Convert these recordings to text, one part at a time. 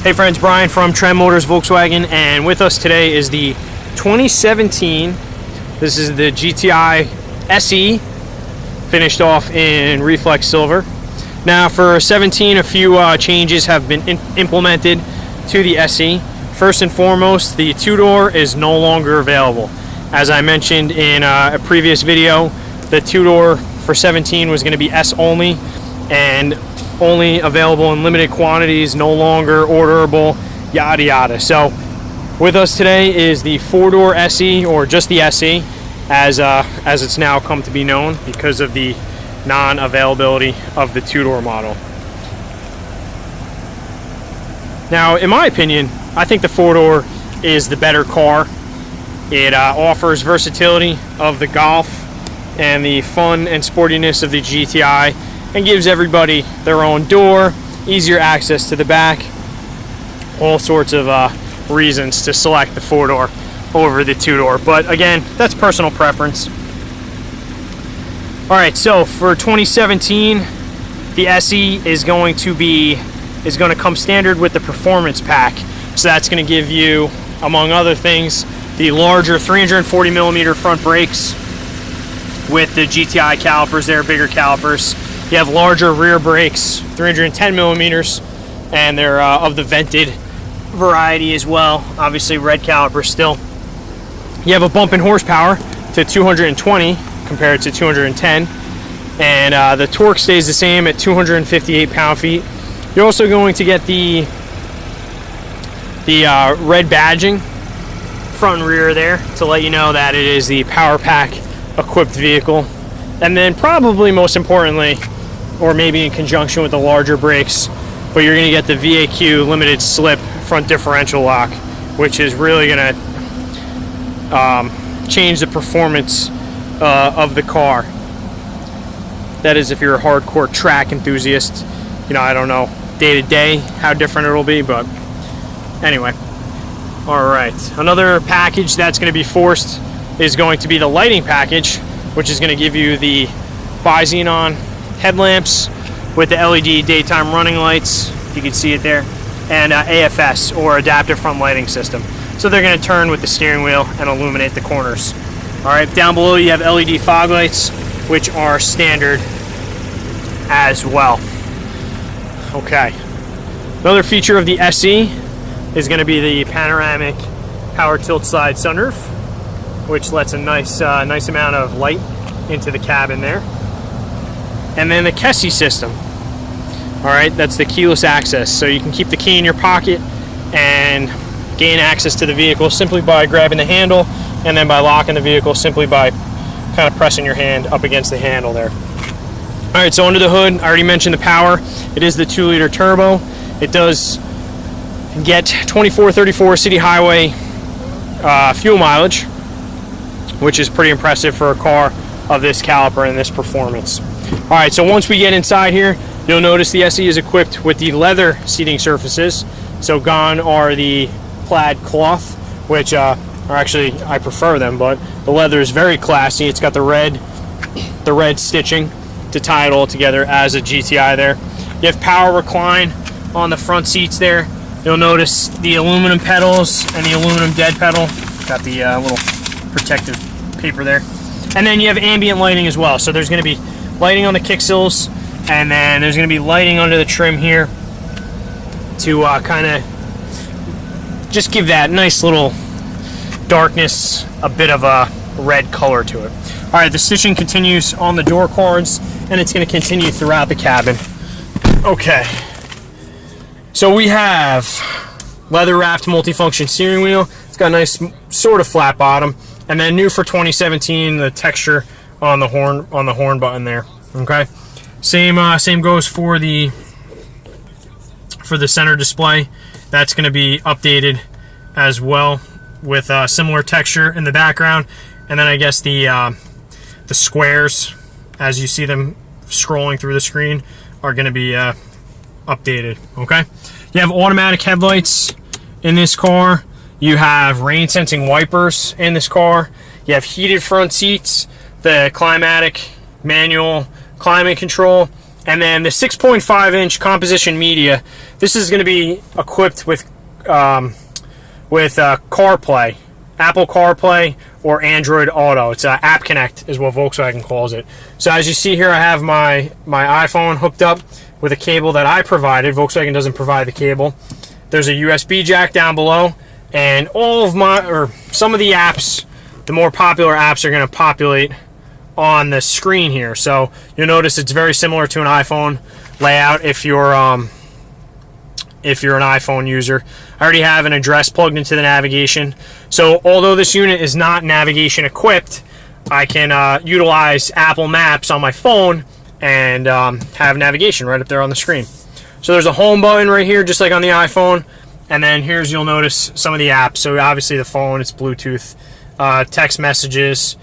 Hey friends, Brian from Trend Motors Volkswagen, and with us today is the 2017, this is the GTI SE, finished off in Reflex Silver. Now for 17, a few changes have been implemented to the SE. First and foremost, the two-door is no longer available. As I mentioned in a previous video, the two-door for 17 was going to be S only, and only available in limited quantities, no longer orderable, yada yada. So with us today is the four-door SE, or just the SE, as it's now come to be known because of the non-availability of the two-door model. Now, in my opinion, I think the four-door is the better car. It offers versatility of the Golf and the fun and sportiness of the GTI, and gives everybody their own door, easier access to the back, all sorts of reasons to select the four-door over the two-door. But again, that's personal preference. All right, so for 2017, the SE is going to come standard with the Performance Pack. So that's going to give you, among other things, the larger 340 millimeter front brakes with the GTI calipers there, bigger calipers. You have larger rear brakes, 310 millimeters, and they're of the vented variety as well. Obviously red caliper still. You have a bump in horsepower to 220 compared to 210, and the torque stays the same at 258 pound-feet. You're also going to get the red badging front and rear there to let you know that it is the Power Pack equipped vehicle. And then probably most importantly, or maybe in conjunction with the larger brakes, but you're going to get the VAQ limited slip front differential lock, which is really going to change the performance of the car. That is, if you're a hardcore track enthusiast. You know, I don't know day to day how different it'll be, but anyway. All right, another package that's going to be forced is going to be the lighting package, which is going to give you the bi-xenon headlamps with the LED daytime running lights, if you can see it there, and AFS, or adaptive front lighting system. So they're going to turn with the steering wheel and illuminate the corners. All right, down below you have LED fog lights, which are standard as well. Okay, another feature of the SE is going to be the panoramic power tilt slide sunroof, which lets a nice amount of light into the cabin there. And then the Kessie system. All right, that's the keyless access. So you can keep the key in your pocket and gain access to the vehicle simply by grabbing the handle, and then by locking the vehicle simply by kind of pressing your hand up against the handle there. All right, so under the hood, I already mentioned the power. It is the 2-liter turbo. It does get 24-34 city highway fuel mileage, which is pretty impressive for a car of this caliber and this performance. All right, so once we get inside here, you'll notice the SE is equipped with the leather seating surfaces. So gone are the plaid cloth, which are actually, I prefer them, but the leather is very classy. It's got the red stitching to tie it all together as a GTI there. You have power recline on the front seats there. You'll notice the aluminum pedals and the aluminum dead pedal. Got the little protective paper there. And then you have ambient lighting as well. So there's going to be lighting on the kick sills, and then there's going to be lighting under the trim here to kind of just give that nice little darkness, a bit of a red color to it. All right, the stitching continues on the door cards, and it's going to continue throughout the cabin. Okay, so we have leather wrapped multifunction steering wheel. It's got a nice sort of flat bottom, and then new for 2017, the texture on the horn button there. Okay, same goes for the center display. That's going to be updated as well with similar texture in the background, and then I guess the squares, as you see them scrolling through the screen, are going to be updated. Okay, you have automatic headlights in this car. You have rain sensing wipers in this car. You have heated front seats, the climatic manual climate control, And then the 6.5-inch composition media, this is going to be equipped with CarPlay, Apple CarPlay or Android Auto. It's App Connect is what Volkswagen calls it. So as you see here, I have my iPhone hooked up with a cable that I provided. Volkswagen doesn't provide the cable. There's a USB jack down below, and all of some of the apps, the more popular apps, are going to populate on the screen here. So you'll notice it's very similar to an iPhone layout if you're an iPhone user. I already have an address plugged into the navigation. So although this unit is not navigation equipped, I can utilize Apple Maps on my phone and have navigation right up there on the screen. So there's a home button right here, just like on the iPhone. And then here's, you'll notice some of the apps. So obviously the phone, it's Bluetooth, text messages.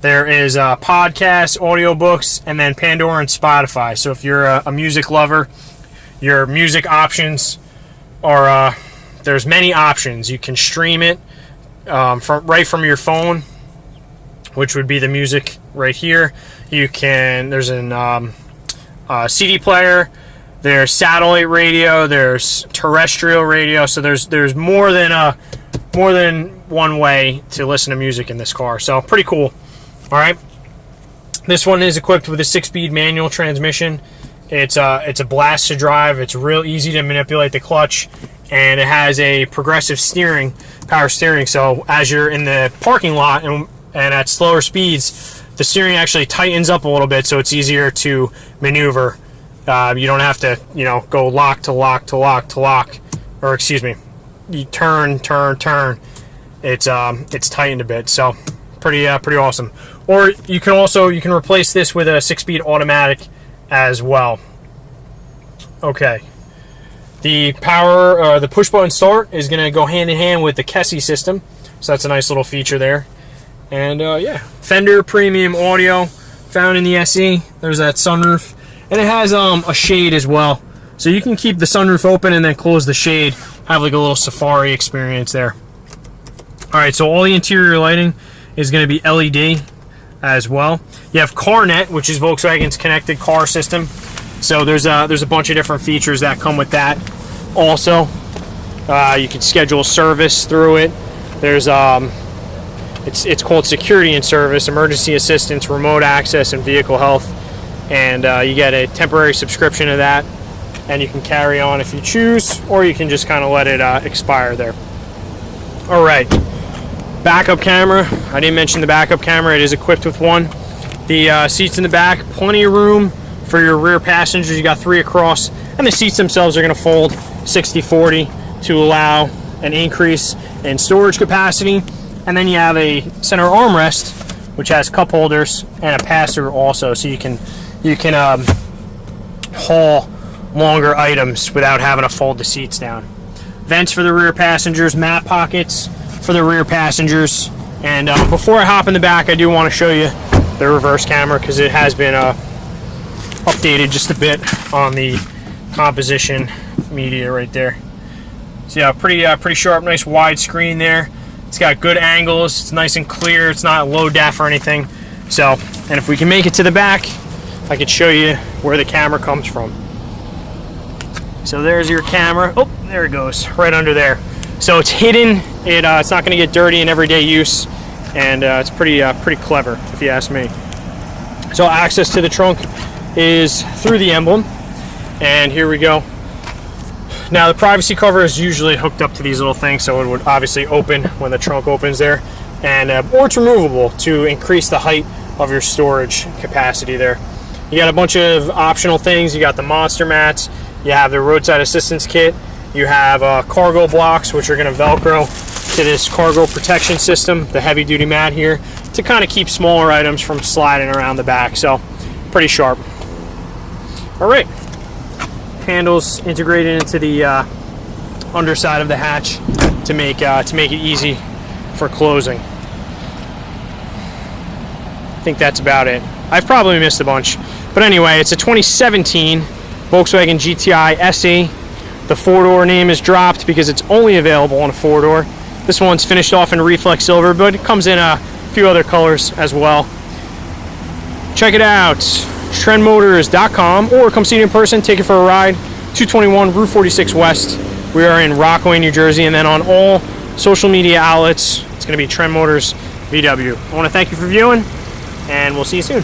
There is podcasts, audiobooks, and then Pandora and Spotify. So if you're a music lover, your music options are, there's many options. You can stream it right from your phone, which would be the music right here. You can, there's an CD player, there's satellite radio, there's terrestrial radio. So there's more than one way to listen to music in this car. So pretty cool. All right, this one is equipped with a 6-speed manual transmission. It's a blast to drive. It's real easy to manipulate the clutch, and it has a progressive steering, power steering. So as you're in the parking lot and at slower speeds, the steering actually tightens up a little bit, so it's easier to maneuver. You don't have to, go lock to lock to lock to lock, or excuse me, you turn. It's tightened a bit, so pretty awesome. Or you can replace this with a 6-speed automatic as well. Okay. The power, the push button start is going to go hand in hand with the Kessie system, so that's a nice little feature there. And yeah, Fender premium audio found in the SE. There's that sunroof, and it has a shade as well, so you can keep the sunroof open and then close the shade. Have like a little safari experience there. All right, so all the interior lighting is going to be LED as well. You have CarNet, which is Volkswagen's connected car system. So there's a bunch of different features that come with that. Also, you can schedule service through it. There's it's called Security and Service, Emergency Assistance, Remote Access, and Vehicle Health. And you get a temporary subscription to that, and you can carry on if you choose, or you can just kind of let it expire there. All right. Backup camera. I didn't mention the backup camera. It is equipped with one. The seats in the back, plenty of room for your rear passengers. You got 3 across, and the seats themselves are going to fold 60-40 to allow an increase in storage capacity. And then you have a center armrest, which has cup holders and a pass-through also, so you can haul longer items without having to fold the seats down. Vents for the rear passengers, mat pockets for the rear passengers. And before I hop in the back, I do want to show you the reverse camera, because it has been updated just a bit on the composition media right there. So yeah, pretty sharp, nice wide screen there. It's got good angles, it's nice and clear, it's not low def or anything. So, and if we can make it to the back, I could show you where the camera comes from. So there's your camera. Oh, there it goes, right under there. So it's hidden. It's not going to get dirty in everyday use, and it's pretty clever, if you ask me. So access to the trunk is through the emblem, and here we go. Now the privacy cover is usually hooked up to these little things, so it would obviously open when the trunk opens there, and or it's removable to increase the height of your storage capacity there. You got a bunch of optional things. You got the monster mats. You have the roadside assistance kit. You have cargo blocks, which are going to Velcro to this cargo protection system, the heavy duty mat here, to kind of keep smaller items from sliding around the back. So pretty sharp. All right, handles integrated into the underside of the hatch to make it easy for closing. I think that's about it. I've probably missed a bunch, but anyway, it's a 2017 Volkswagen GTI SE. The 4-door name is dropped because it's only available on a 4-door. This one's finished off in reflex silver, but it comes in a few other colors as well. Check it out. trendmotors.com, or come see it in person, take it for a ride. 221 Route 46 West. We are in Rockaway, New Jersey, and then on all social media outlets, it's going to be Trend Motors VW. I want to thank you for viewing, and we'll see you soon.